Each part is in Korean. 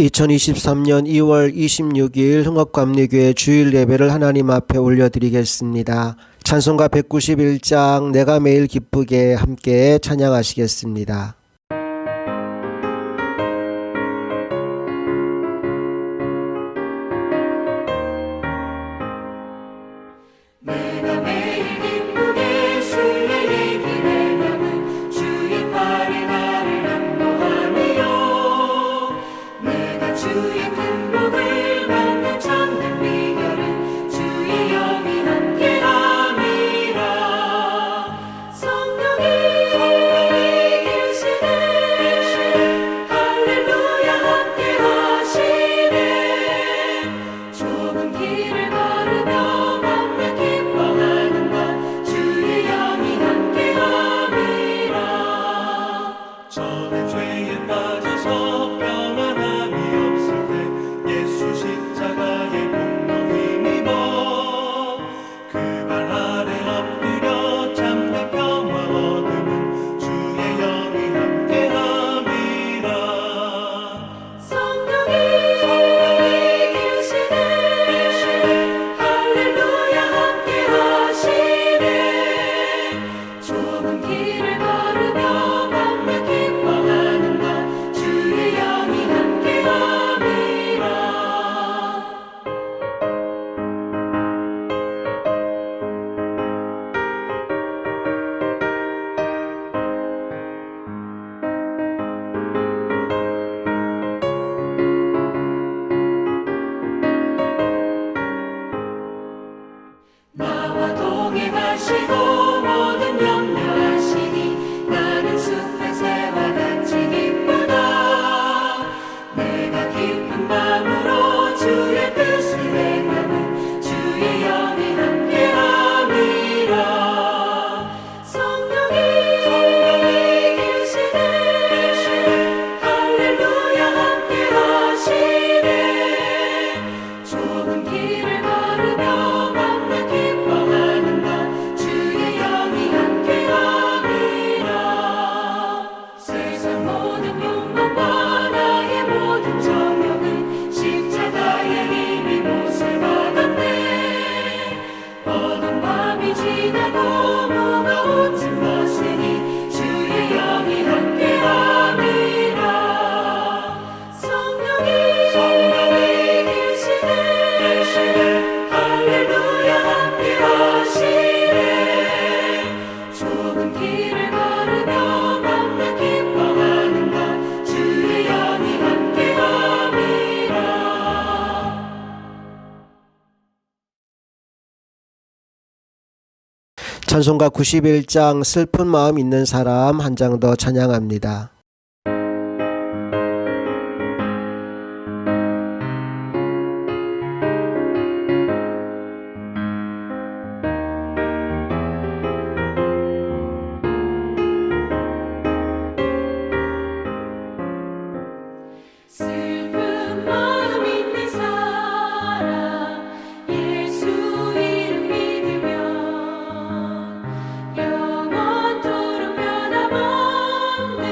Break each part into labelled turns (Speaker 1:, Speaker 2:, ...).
Speaker 1: 2023년 2월 26일 흥업감리교회 주일 예배를 하나님 앞에 올려드리겠습니다. 찬송가 191장 내가 매일 기쁘게 함께 찬양하시겠습니다.
Speaker 2: 내가 매일 기쁘게 순례의 길에 남은 주의 팔에 나를 안보하며 내가 주의 큰 복을 받는 참된 비결은 주의 영이 함께함이라. 성령이 계시네 할렐루야 함께하시네. 좁은 길을 걸으며
Speaker 3: 저는 죄에 빠져서 평안함이 없을 때 예수 십자가의 공로 힘입어 그 발 아래 엎드려 참된 평화 얻음은 주의 영이 함께함이라.
Speaker 2: 성령이 계시네 할렐루야 함께하시네. 좁은 길을 걸으며 나와 동행하시고 모든 염려하시니 나는 숲의 새와 같이 기쁘다. 내가 기쁜 마음으로 주의 뜻을 행하는 주의 영이 함께함이라. 성령이 계시네 할렐루야 함께하시네. 좁은 길을 걸으며 세상 모든 욕망과 나의 모든 정욕은 십자가의 힘이 못을 박았네. 어두운 밤이 지나고 무거운 짐 벗으니 주의 영이 함께함이라. 성령이 계시네 할렐루야 함께하시네. 좁은 길을 걸으며
Speaker 1: 찬송가 91장 슬픈 마음 있는 사람 한 장 더 찬양합니다.
Speaker 2: 슬픈 마음 있는 사람 예수 이름 믿으면 영원토록 변함없는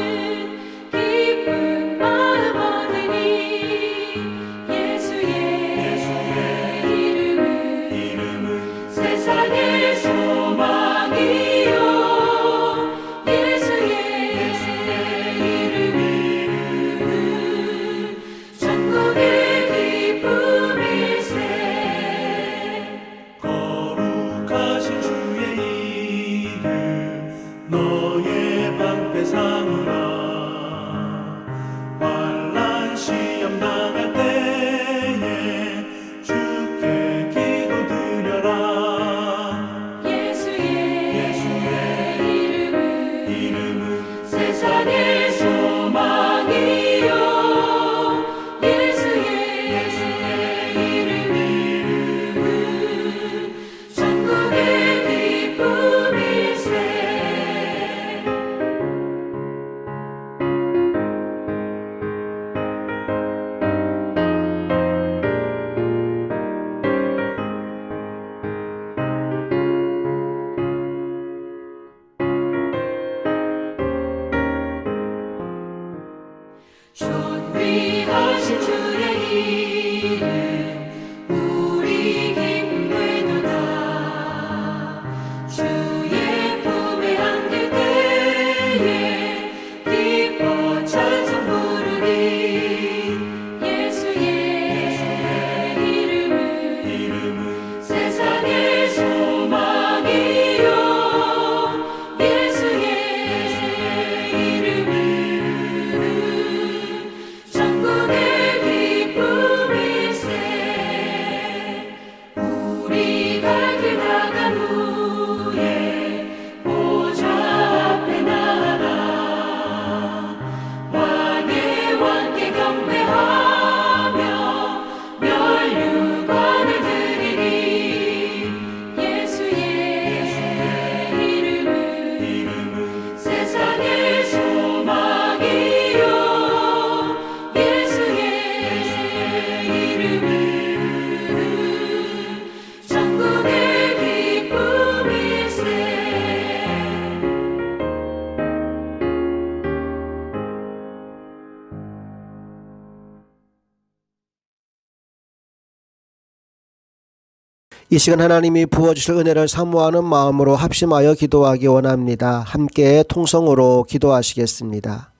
Speaker 1: 이 시간 하나님이 부어주실 은혜를 사모하는 마음으로 합심하여 기도하기 원합니다. 함께 통성으로 기도하시겠습니다.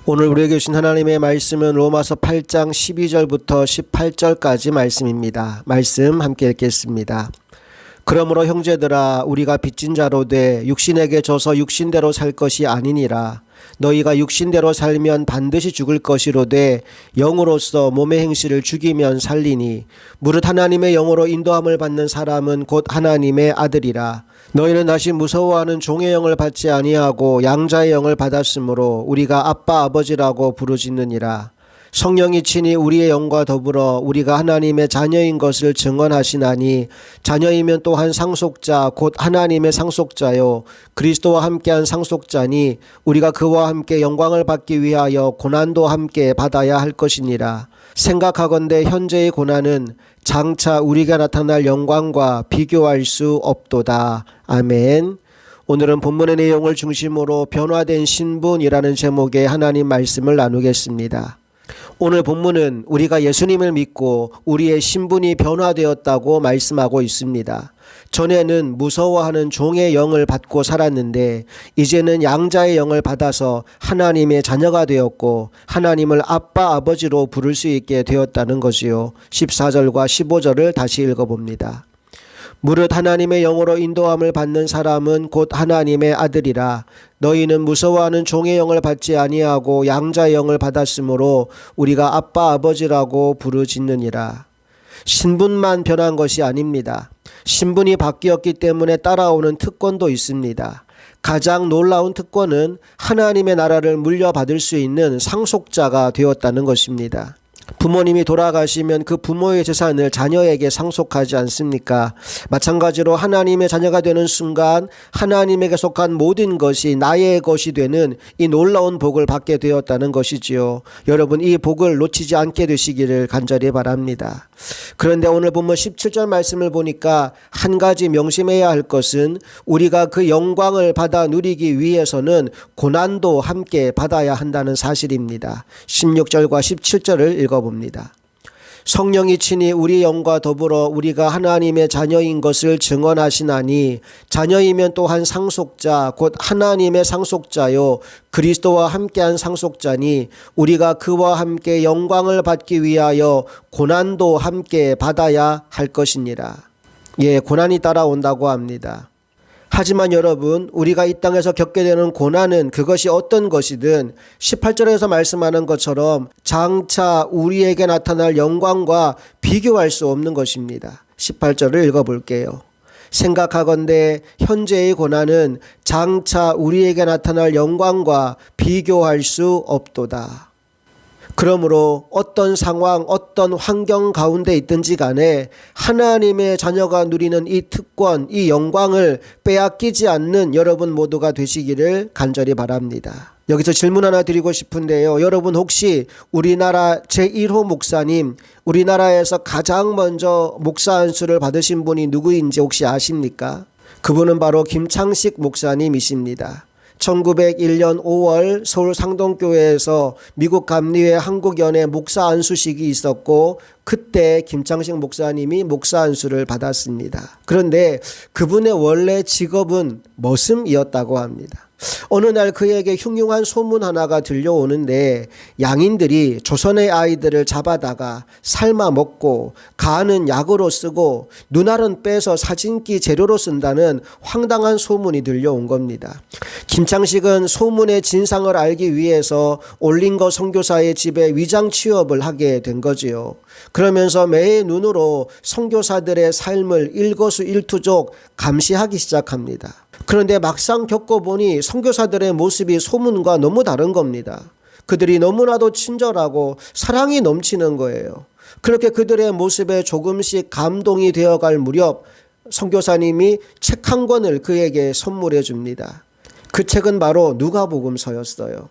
Speaker 1: 오늘 우리에게 주신 하나님의 말씀은 로마서 8장 12절부터 18절까지 말씀입니다. 말씀 함께 읽겠습니다. 그러므로 형제들아 우리가 빚진 자로 돼 육신에게 져서 육신대로 살 것이 아니니라. 너희가 육신대로 살면 반드시 죽을 것이로되 영으로서 몸의 행실을 죽이면 살리니 무릇 하나님의 영으로 인도함을 받는 사람은 곧 하나님의 아들이라. 너희는 다시 무서워하는 종의 영을 받지 아니하고 양자의 영을 받았으므로 우리가 아빠 아버지라고 부르짖느니라. 성령이 친히 우리의 영과 더불어 우리가 하나님의 자녀인 것을 증언하시나니 자녀이면 또한 상속자 곧 하나님의 상속자요 그리스도와 함께한 상속자니 우리가 그와 함께 영광을 받기 위하여 고난도 함께 받아야 할 것이니라. 생각하건대 현재의 고난은 장차 우리가 나타날 영광과 비교할 수 없도다. 아멘. 오늘은 본문의 내용을 중심으로 변화된 신분이라는 제목의 하나님 말씀을 나누겠습니다. 오늘 본문은 우리가 예수님을 믿고 우리의 신분이 변화되었다고 말씀하고 있습니다. 전에는 무서워하는 종의 영을 받고 살았는데 이제는 양자의 영을 받아서 하나님의 자녀가 되었고 하나님을 아빠 아버지로 부를 수 있게 되었다는 것이요. 14절과 15절을 다시 읽어봅니다. 무릇 하나님의 영으로 인도함을 받는 사람은 곧 하나님의 아들이라. 너희는 무서워하는 종의 영을 받지 아니하고 양자의 영을 받았으므로 우리가 아빠 아버지라고 부르짖느니라. 신분만 변한 것이 아닙니다. 신분이 바뀌었기 때문에 따라오는 특권도 있습니다. 가장 놀라운 특권은 하나님의 나라를 물려받을 수 있는 상속자가 되었다는 것입니다. 부모님이 돌아가시면 그 부모의 재산을 자녀에게 상속하지 않습니까? 마찬가지로 하나님의 자녀가 되는 순간 하나님에게 속한 모든 것이 나의 것이 되는 이 놀라운 복을 받게 되었다는 것이지요. 여러분 이 복을 놓치지 않게 되시기를 간절히 바랍니다. 그런데 오늘 본문 17절 말씀을 보니까 한 가지 명심해야 할 것은 우리가 그 영광을 받아 누리기 위해서는 고난도 함께 받아야 한다는 사실입니다. 16절과 17절을 읽어봅니다. 성령이 친히 우리 영과 더불어 우리가 하나님의 자녀인 것을 증언하시나니 자녀이면 또한 상속자 곧 하나님의 상속자요 그리스도와 함께한 상속자니 우리가 그와 함께 영광을 받기 위하여 고난도 함께 받아야 할 것이니라. 예, 고난이 따라온다고 합니다. 하지만 여러분 우리가 이 땅에서 겪게 되는 고난은 그것이 어떤 것이든 18절에서 말씀하는 것처럼 장차 우리에게 나타날 영광과 비교할 수 없는 것입니다. 18절을 읽어볼게요. 생각하건대 현재의 고난은 장차 우리에게 나타날 영광과 비교할 수 없도다. 그러므로 어떤 상황, 어떤 환경 가운데 있든지 간에 하나님의 자녀가 누리는 이 특권, 이 영광을 빼앗기지 않는 여러분 모두가 되시기를 간절히 바랍니다. 여기서 질문 하나 드리고 싶은데요. 여러분 혹시 우리나라 제1호 목사님, 우리나라에서 가장 먼저 목사 안수를 받으신 분이 누구인지 혹시 아십니까? 그분은 바로 김창식 목사님이십니다. 1901년 5월 서울 상동교회에서 미국 감리회 한국연회 목사 안수식이 있었고 그때 김창식 목사님이 목사 안수를 받았습니다. 그런데 그분의 원래 직업은 머슴이었다고 합니다. 어느 날 그에게 흉흉한 소문 하나가 들려오는데 양인들이 조선의 아이들을 잡아다가 삶아 먹고 간은 약으로 쓰고 눈알은 빼서 사진기 재료로 쓴다는 황당한 소문이 들려온 겁니다. 김창식은 소문의 진상을 알기 위해서 올린거 선교사의 집에 위장 취업을 하게 된 거지요. 그러면서 매의 눈으로 선교사들의 삶을 일거수일투족 감시하기 시작합니다. 그런데 막상 겪어보니 선교사들의 모습이 소문과 너무 다른 겁니다. 그들이 너무나도 친절하고 사랑이 넘치는 거예요. 그렇게 그들의 모습에 조금씩 감동이 되어갈 무렵 선교사님이 책 한 권을 그에게 선물해 줍니다. 그 책은 바로 누가복음서였어요.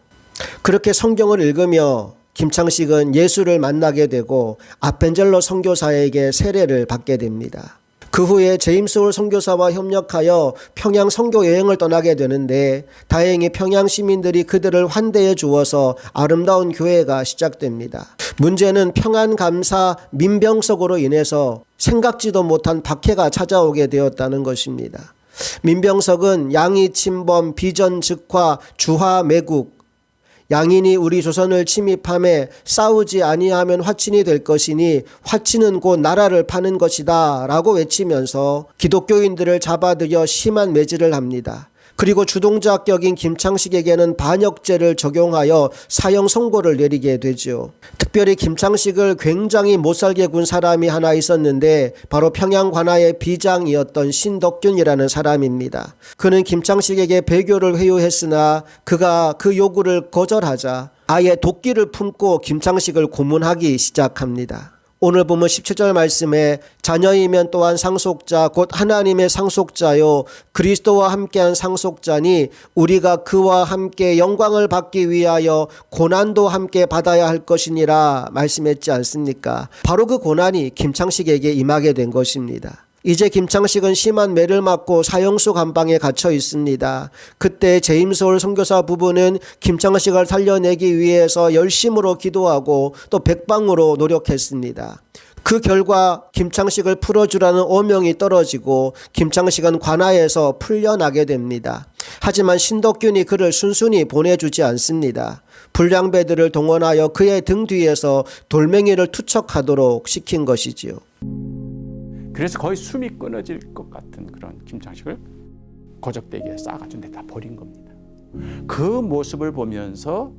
Speaker 1: 그렇게 성경을 읽으며 김창식은 예수를 만나게 되고 아펜젤러 선교사에게 세례를 받게 됩니다. 그 후에 제임스 홀 선교사와 협력하여 평양 선교 여행을 떠나게 되는데 다행히 평양 시민들이 그들을 환대해 주어서 아름다운 교회가 시작됩니다. 문제는 평안감사 민병석으로 인해서 생각지도 못한 박해가 찾아오게 되었다는 것입니다. 민병석은 양이 침범, 비전 즉화, 주화 매국, 양인이 우리 조선을 침입함에 싸우지 아니하면 화친이 될 것이니 화친은 곧 나라를 파는 것이다 라고 외치면서 기독교인들을 잡아들여 심한 매질을 합니다. 그리고 주동자격인 김창식에게는 반역죄를 적용하여 사형 선고를 내리게 되죠. 특별히 김창식을 굉장히 못살게 군 사람이 하나 있었는데 바로 평양 관아의 비장이었던 신덕균이라는 사람입니다. 그는 김창식에게 배교를 회유했으나 그가 그 요구를 거절하자 아예 도끼를 품고 김창식을 고문하기 시작합니다. 오늘 보면 17절 말씀에 자녀이면 또한 상속자 곧 하나님의 상속자요 그리스도와 함께한 상속자니 우리가 그와 함께 영광을 받기 위하여 고난도 함께 받아야 할 것이니라 말씀했지 않습니까? 바로 그 고난이 김창식에게 임하게 된 것입니다. 이제 김창식은 심한 매를 맞고 사형수 감방에 갇혀 있습니다. 그때 제임스 홀 선교사 부부는 김창식을 살려내기 위해서 열심으로 기도하고 또 백방으로 노력했습니다. 그 결과 김창식을 풀어주라는 오명이 떨어지고 김창식은 관아에서 풀려나게 됩니다. 하지만 신덕균이 그를 순순히 보내주지 않습니다. 불량배들을 동원하여 그의 등 뒤에서 돌멩이를 투척하도록 시킨 것이지요.
Speaker 4: 그래서 거의 숨이 끊어질 것 같은 그런 김창식을 거적대기에 싸가지고 내다 버린 겁니다. 그 모습을 보면서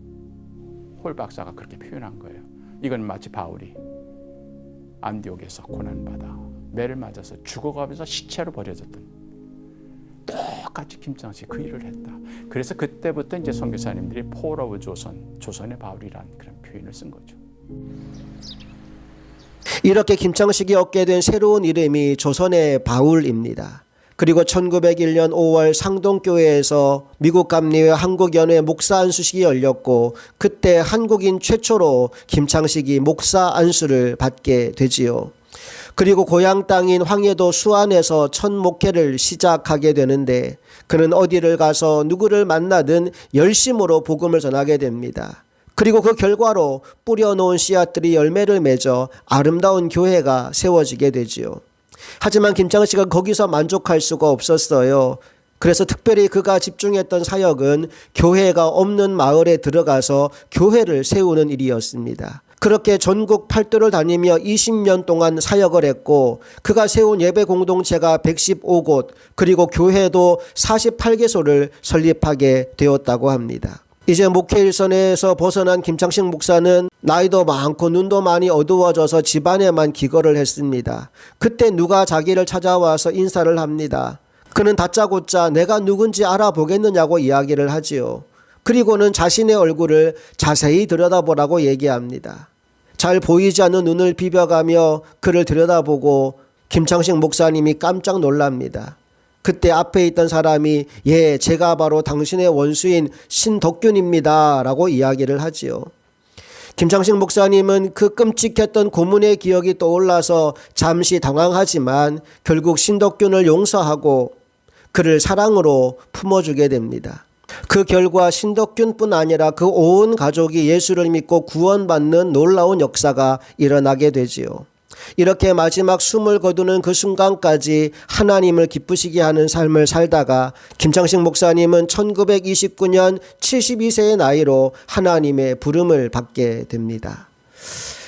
Speaker 4: 홀 박사가 그렇게 표현한 거예요. 이건 마치 바울이 안디옥에서 고난받아 매를 맞아서 죽어가면서 시체로 버려졌던 똑같이 김창식이 그 일을 했다. 그래서 그때부터 이제 선교사님들이 폴 오브 조선의 바울이라는 그런 표현을 쓴 거죠.
Speaker 1: 이렇게 김창식이 얻게 된 새로운 이름이 조선의 바울입니다. 그리고 1901년 5월 상동교회에서 미국 감리회 한국연회 목사 안수식이 열렸고 그때 한국인 최초로 김창식이 목사 안수를 받게 되지요. 그리고 고향 땅인 황해도 수안에서 첫 목회를 시작하게 되는데 그는 어디를 가서 누구를 만나든 열심으로 복음을 전하게 됩니다. 그리고 그 결과로 뿌려놓은 씨앗들이 열매를 맺어 아름다운 교회가 세워지게 되지요. 하지만 김창식은 거기서 만족할 수가 없었어요. 그래서 특별히 그가 집중했던 사역은 교회가 없는 마을에 들어가서 교회를 세우는 일이었습니다. 그렇게 전국 팔도를 다니며 20년 동안 사역을 했고 그가 세운 예배 공동체가 115곳 그리고 교회도 48개소를 설립하게 되었다고 합니다. 이제 목회 일선에서 벗어난 김창식 목사는 나이도 많고 눈도 많이 어두워져서 집안에만 기거를 했습니다. 그때 누가 자기를 찾아와서 인사를 합니다. 그는 다짜고짜 내가 누군지 알아보겠느냐고 이야기를 하지요. 그리고는 자신의 얼굴을 자세히 들여다보라고 얘기합니다. 잘 보이지 않는 눈을 비벼가며 그를 들여다보고 김창식 목사님이 깜짝 놀랍니다. 그때 앞에 있던 사람이 예, 제가 바로 당신의 원수인 신덕균입니다 라고 이야기를 하지요. 김창식 목사님은 그 끔찍했던 고문의 기억이 떠올라서 잠시 당황하지만 결국 신덕균을 용서하고 그를 사랑으로 품어주게 됩니다. 그 결과 신덕균뿐 아니라 그 온 가족이 예수를 믿고 구원받는 놀라운 역사가 일어나게 되지요. 이렇게 마지막 숨을 거두는 그 순간까지 하나님을 기쁘시게 하는 삶을 살다가 김창식 목사님은 1929년 72세의 나이로 하나님의 부름을 받게 됩니다.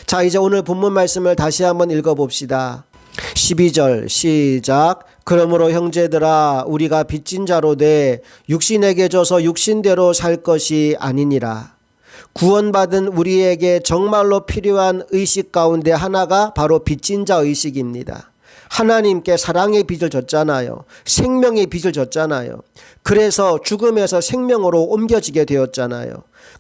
Speaker 1: 자, 이제 오늘 본문 말씀을 다시 한번 읽어봅시다. 12절 시작. 그러므로 형제들아 우리가 빚진 자로 돼 육신에게 져서 육신대로 살 것이 아니니라. 구원받은 우리에게 정말로 필요한 의식 가운데 하나가 바로 빚진 자 의식입니다. 하나님께 사랑의 빚을 졌잖아요. 생명의 빚을 졌잖아요. 그래서 죽음에서 생명으로 옮겨지게 되었잖아요.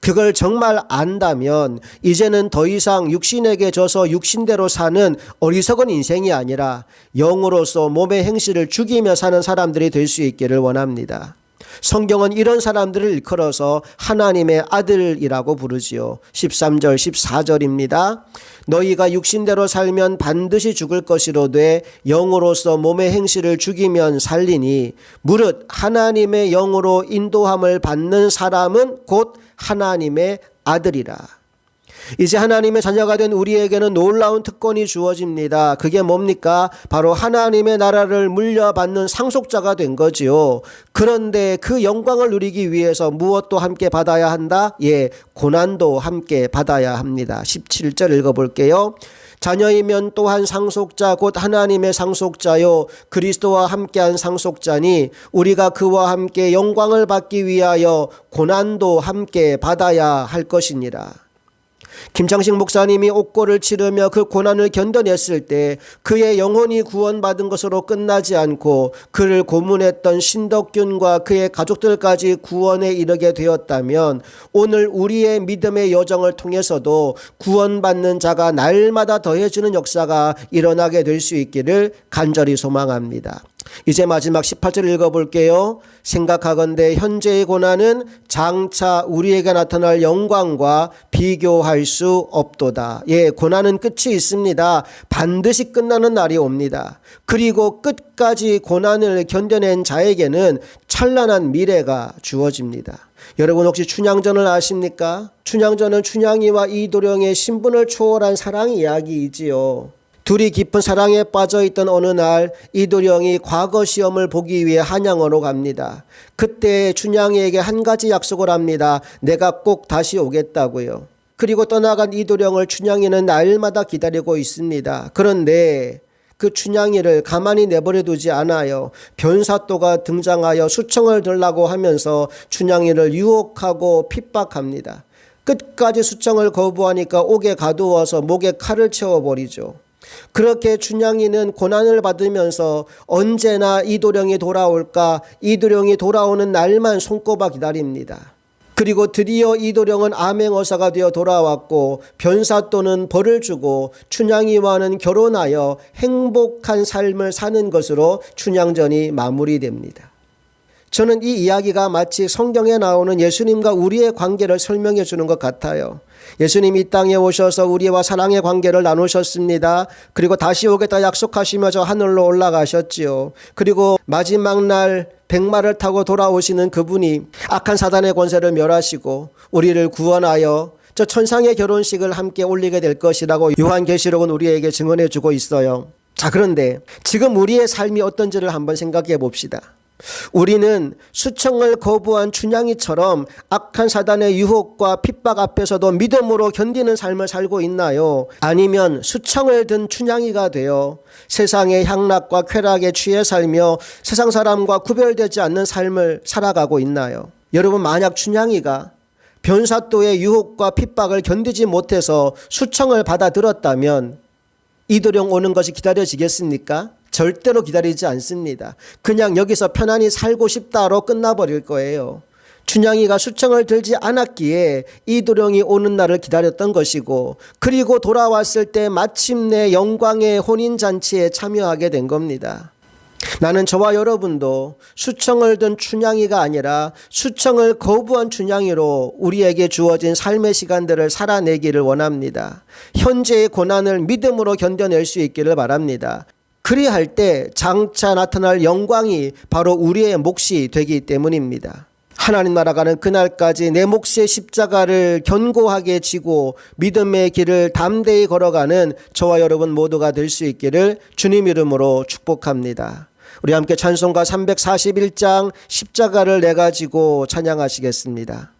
Speaker 1: 그걸 정말 안다면 이제는 더 이상 육신에게 져서 육신대로 사는 어리석은 인생이 아니라 영으로서 몸의 행실을 죽이며 사는 사람들이 될 수 있기를 원합니다. 성경은 이런 사람들을 일컬어서 하나님의 아들이라고 부르지요. 13절 14절입니다. 너희가 육신대로 살면 반드시 죽을 것이로되 영으로서 몸의 행실을 죽이면 살리니 무릇 하나님의 영으로 인도함을 받는 사람은 곧 하나님의 아들이라. 이제 하나님의 자녀가 된 우리에게는 놀라운 특권이 주어집니다. 그게 뭡니까? 바로 하나님의 나라를 물려받는 상속자가 된 거지요. 그런데 그 영광을 누리기 위해서 무엇도 함께 받아야 한다? 예, 고난도 함께 받아야 합니다. 17절 읽어볼게요. 자녀이면 또한 상속자 곧 하나님의 상속자요 그리스도와 함께한 상속자니 우리가 그와 함께 영광을 받기 위하여 고난도 함께 받아야 할 것이니라. 김창식 목사님이 옥고를 치르며 그 고난을 견뎌냈을 때 그의 영혼이 구원받은 것으로 끝나지 않고 그를 고문했던 신덕균과 그의 가족들까지 구원에 이르게 되었다면 오늘 우리의 믿음의 여정을 통해서도 구원받는 자가 날마다 더해지는 역사가 일어나게 될 수 있기를 간절히 소망합니다. 이제 마지막 18절 읽어볼게요. 생각하건대 현재의 고난은 장차 우리에게 나타날 영광과 비교할 수 없도다. 예, 고난은 끝이 있습니다. 반드시 끝나는 날이 옵니다. 그리고 끝까지 고난을 견뎌낸 자에게는 찬란한 미래가 주어집니다. 여러분 혹시 춘향전을 아십니까? 춘향전은 춘향이와 이도령의 신분을 초월한 사랑 이야기이지요. 둘이 깊은 사랑에 빠져있던 어느 날 이도령이 과거 시험을 보기 위해 한양으로 갑니다. 그때 춘향이에게 한 가지 약속을 합니다. 내가 꼭 다시 오겠다고요. 그리고 떠나간 이도령을 춘향이는 날마다 기다리고 있습니다. 그런데 그 춘향이를 가만히 내버려 두지 않아요. 변사또가 등장하여 수청을 들라고 하면서 춘향이를 유혹하고 핍박합니다. 끝까지 수청을 거부하니까 옥에 가두어서 목에 칼을 채워버리죠. 그렇게 춘향이는 고난을 받으면서 언제나 이도령이 돌아올까, 이도령이 돌아오는 날만 손꼽아 기다립니다. 그리고 드디어 이도령은 암행어사가 되어 돌아왔고 변사또는 벌을 주고 춘향이와는 결혼하여 행복한 삶을 사는 것으로 춘향전이 마무리됩니다. 저는 이 이야기가 마치 성경에 나오는 예수님과 우리의 관계를 설명해 주는 것 같아요. 예수님이 이 땅에 오셔서 우리와 사랑의 관계를 나누셨습니다. 그리고 다시 오겠다 약속하시며 저 하늘로 올라가셨지요. 그리고 마지막 날 백마를 타고 돌아오시는 그분이 악한 사단의 권세를 멸하시고 우리를 구원하여 저 천상의 결혼식을 함께 올리게 될 것이라고 요한계시록은 우리에게 증언해 주고 있어요. 자, 그런데 지금 우리의 삶이 어떤지를 한번 생각해 봅시다. 우리는 수청을 거부한 춘향이처럼 악한 사단의 유혹과 핍박 앞에서도 믿음으로 견디는 삶을 살고 있나요? 아니면 수청을 든 춘향이가 되어 세상의 향락과 쾌락에 취해 살며 세상 사람과 구별되지 않는 삶을 살아가고 있나요? 여러분, 만약 춘향이가 변사또의 유혹과 핍박을 견디지 못해서 수청을 받아들었다면 이도령 오는 것이 기다려지겠습니까? 절대로 기다리지 않습니다. 그냥 여기서 편안히 살고 싶다로 끝나버릴 거예요. 춘향이가 수청을 들지 않았기에 이도령이 오는 날을 기다렸던 것이고, 그리고 돌아왔을 때 마침내 영광의 혼인잔치에 참여하게 된 겁니다. 나는 저와 여러분도 수청을 든 춘향이가 아니라 수청을 거부한 춘향이로 우리에게 주어진 삶의 시간들을 살아내기를 원합니다. 현재의 고난을 믿음으로 견뎌낼 수 있기를 바랍니다. 그리할 때 장차 나타날 영광이 바로 우리의 몫이 되기 때문입니다. 하나님 나라가는 그날까지 내 몫의 십자가를 견고하게 지고 믿음의 길을 담대히 걸어가는 저와 여러분 모두가 될 수 있기를 주님 이름으로 축복합니다. 우리 함께 찬송가 341장 십자가를 내가 지고 찬양하시겠습니다.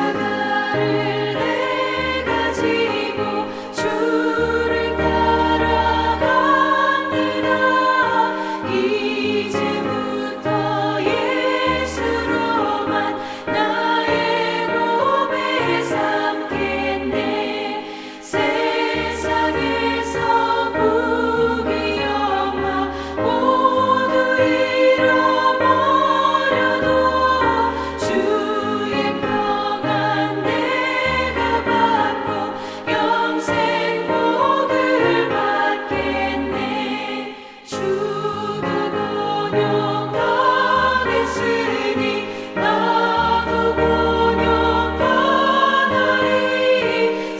Speaker 2: 십자가를 내가 지고 주를 따라갑니다. 이제부터 예수로만 나의 몸에 삼겠네. 세상에서 부귀 영화 모두 잃어버려도 주의 평안 내가 받고 영생 복을 받겠네. 주도 곤욕당했으니 나도 곤욕당하리.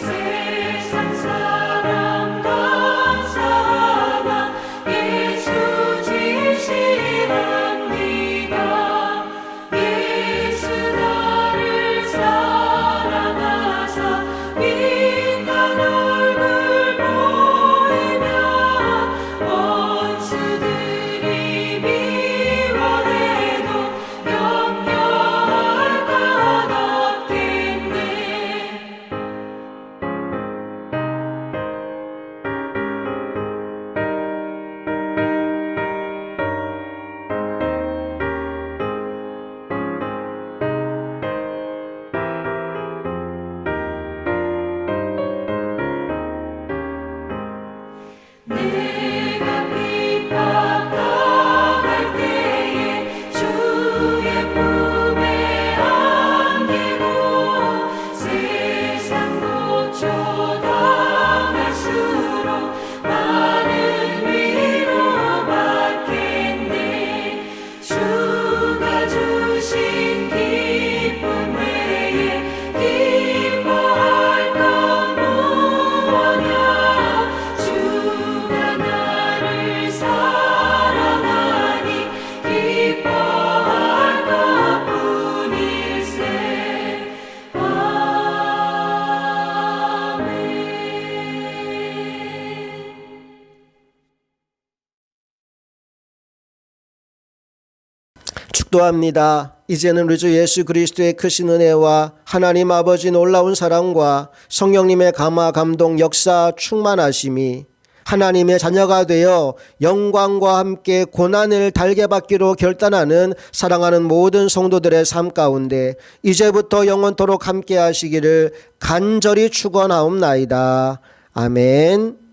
Speaker 2: 세상 사람 감사하나 예수 진실합니다. 예수 나를 사랑하사 빛난 얼굴 보이면 원수들이 미워해도 염려할 것 없겠네. 내가 핍박당할 때에 주의 품에 안기고 세상 고초당할수록 많은 위로 받겠네. 주가 주신 기쁨 외에 기뻐할 건 무엇냐. 주가 나를 사랑하니 기뻐할 것뿐일세. 아멘.
Speaker 1: 축도합니다. 이제는 우리 주 예수 그리스도의 크신 은혜와 하나님 아버지 놀라운 사랑과 성령님의 감화 감동 역사 충만하심이 하나님의 자녀가 되어 영광과 함께 고난을 달게 받기로 결단하는 사랑하는 모든 성도들의 삶 가운데 이제부터 영원토록 함께 하시기를 간절히 축원하옵나이다. 아멘.